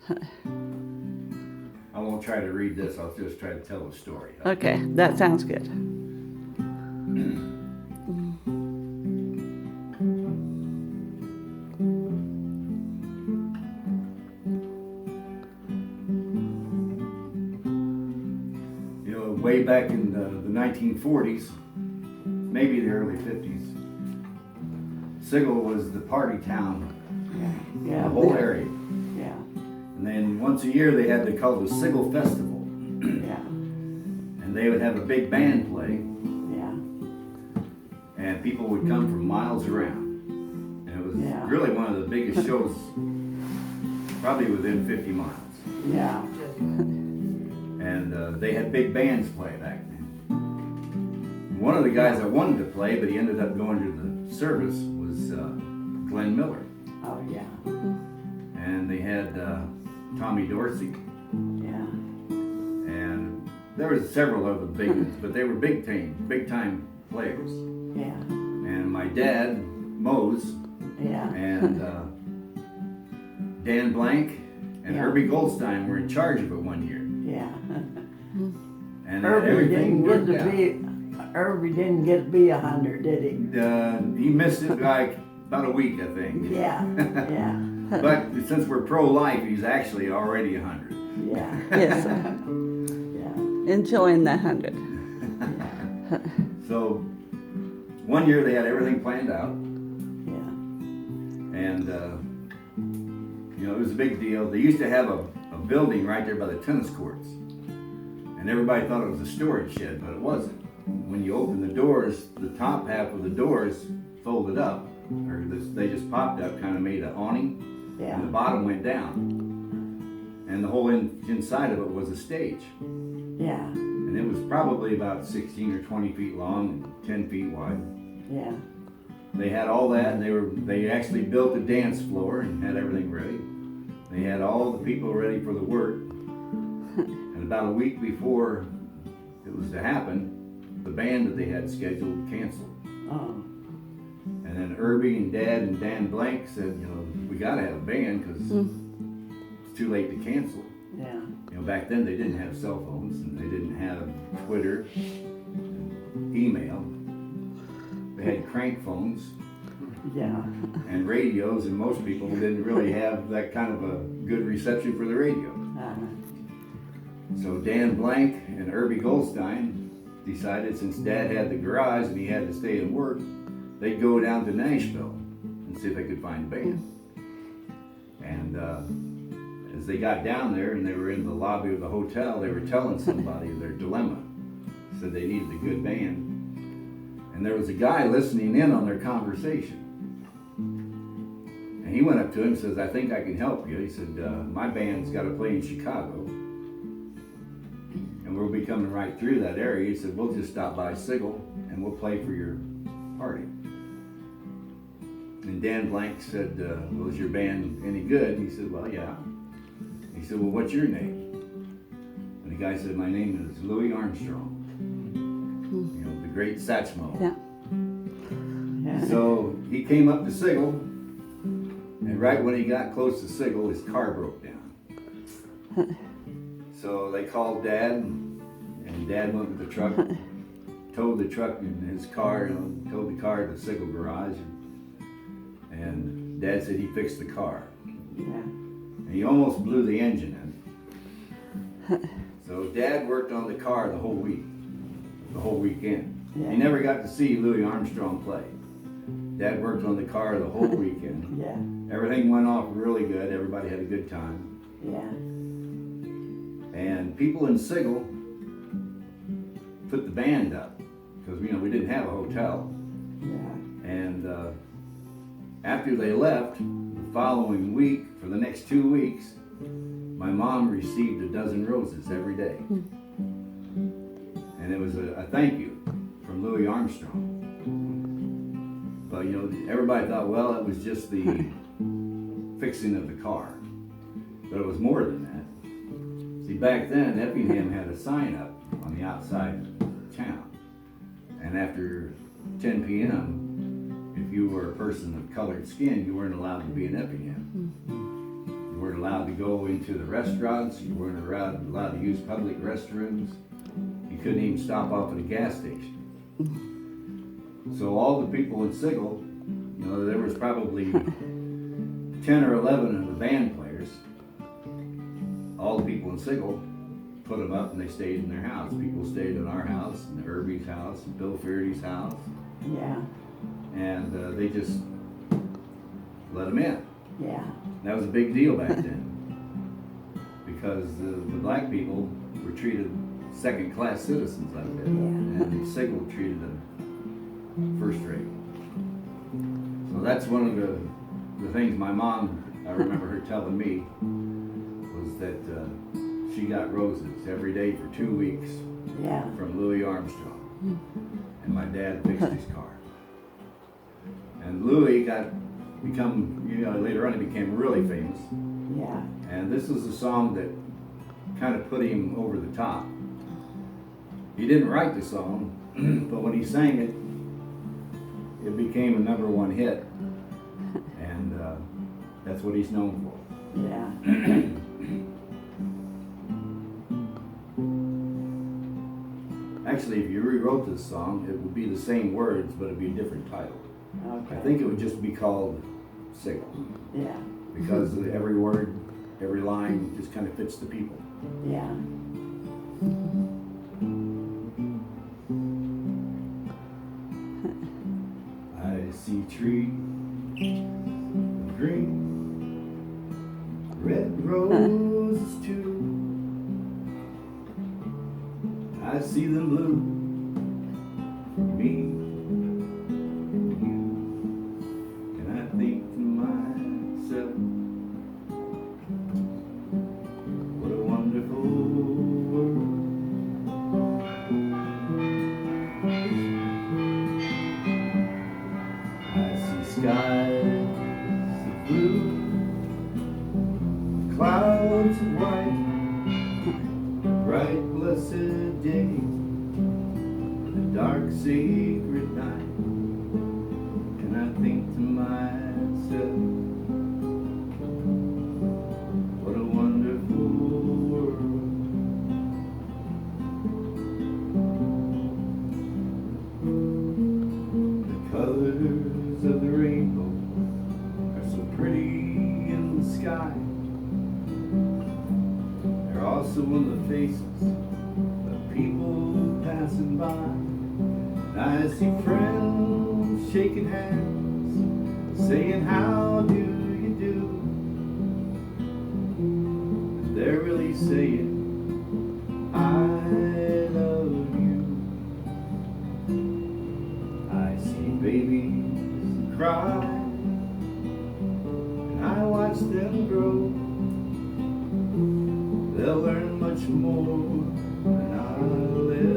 I won't try to read this, I'll just try to tell a story. Okay, that sounds good. You know, way back in the 1940s, maybe the early 50s, Sigel was the party town, Yeah. the whole area. Yeah. And then once a year they had the called the Sigel Festival, Yeah. and they would have a big band play, Yeah. and people would come from miles around. And it was Yeah. really one of the biggest shows, probably within 50 miles. Yeah. And they had big bands play back then. One of the guys that wanted to play, but he ended up going to the service, was Glenn Miller. Oh, yeah. And they had Tommy Dorsey, Yeah. and there was several other big ones, but they were big time players. Yeah. And my dad, Mose, Yeah. and Dan Blank and Yeah. Herbie Goldstein were in charge of it one year. Yeah. And Herbie worked didn't get to be 100, did he? He missed it like about a week, I think. Yeah. Yeah. But since we're pro-life, he's actually already 100. Yeah. Yes. Yeah. So Enjoying the 100. one year they had everything planned out, Yeah. and you know, it was a big deal. They used to have a building right there by the tennis courts, and everybody thought it was a storage shed, but it wasn't. When you open the doors, the top half of the doors folded up, or they just popped up, kind of made an awning, Yeah. and the bottom went down, and the whole inside of it was a stage. Yeah. And it was probably about 16 or 20 feet long and 10 feet wide. Yeah. They had all that, and they actually built a dance floor and had everything ready. They had all the people ready for the work. And about a week before it was to happen, the band that they had scheduled canceled. Oh. And then Herbie and Dad and Dan Blank said, you know, we got to have a band because it's too late to cancel. Yeah. You know, back then they didn't have cell phones and they didn't have Twitter, and email. They had crank phones Yeah. and radios, and most people didn't really have that kind of a good reception for the radio. So Dan Blank and Herbie Goldstein decided, since Dad had the garage and he had to stay and work, they'd go down to Nashville and see if they could find a band. And as they got down there and they were in the lobby of the hotel, they were telling somebody their dilemma. Said they needed a good band. And there was a guy listening in on their conversation. And he went up to him and says, I think I can help you. He said, my band's got to play in Chicago. And we'll be coming right through that area. He said, we'll just stop by Sigel and we'll play for your party. And Dan Blank said, well, is your band any good? And he said, well, yeah. He said, well, what's your name? And the guy said, my name is Louis Armstrong. You know, the great Satchmo. Yeah. Yeah. So he came up to Sigel, and right when he got close to Sigel, his car broke down. So they called Dad, and Dad went with the truck, towed the truck in his car, you know, towed the car to the Sigel garage, and Dad said he fixed the car. Yeah. And he almost blew the engine in. So Dad worked on the car the whole weekend. Yeah. He never got to see Louis Armstrong play. Dad worked on the car the whole weekend. Yeah. Everything went off really good. Everybody had a good time. Yeah. And people in Sigel put the band up because, you know, we didn't have a hotel. Yeah. And after they left, the following week, for the next 2 weeks, my mom received a dozen roses every day. And it was a thank you from Louis Armstrong. But, you know, everybody thought, well, it was just the fixing of the car. But it was more than that. See, back then, Effingham had a sign up on the outside of town. And after 10 p.m., if you were a person of colored skin, you weren't allowed to be in Effingham. You weren't allowed to go into the restaurants. You weren't allowed to use public restrooms. You couldn't even stop off at a gas station. So all the people in Sigel, you know, there was probably 10 or 11 of the band players. All the people in Sigel put them up and they stayed in their house. People stayed in our house, in Irby's house, and Bill Feardy's house. Yeah. And they just let them in. Yeah. That was a big deal back then because the black people were treated second-class citizens out there, and Sigel treated them first rate. So that's one of the things my mom, I remember her telling me, was that she got roses every day for 2 weeks from Louis Armstrong, and my dad fixed his car. And Louis later on he became really famous. Yeah. And this is a song that kind of put him over the top. He didn't write the song, but when he sang it, it became a #1 hit. And that's what he's known for. Yeah. Actually, if you rewrote this song, it would be the same words, but it'd be a different title. Okay. I think it would just be called Sigel. Yeah. Because every word, every line just kind of fits the people. Yeah. I see trees of green, red roses too. I see them blue for me and you. And I think to myself, what a wonderful world. I see skies of blue, clouds of white, bright blessed day, the dark sacred night. And I think to myself, what a wonderful world. The colors of the rainbow are so pretty in the sky. They're also in the faces of people passing by. And I see friends shaking hands, saying, how do you do? And they're really saying, I love you. I see babies cry, and I watch them grow. They'll learn much more than I'll ever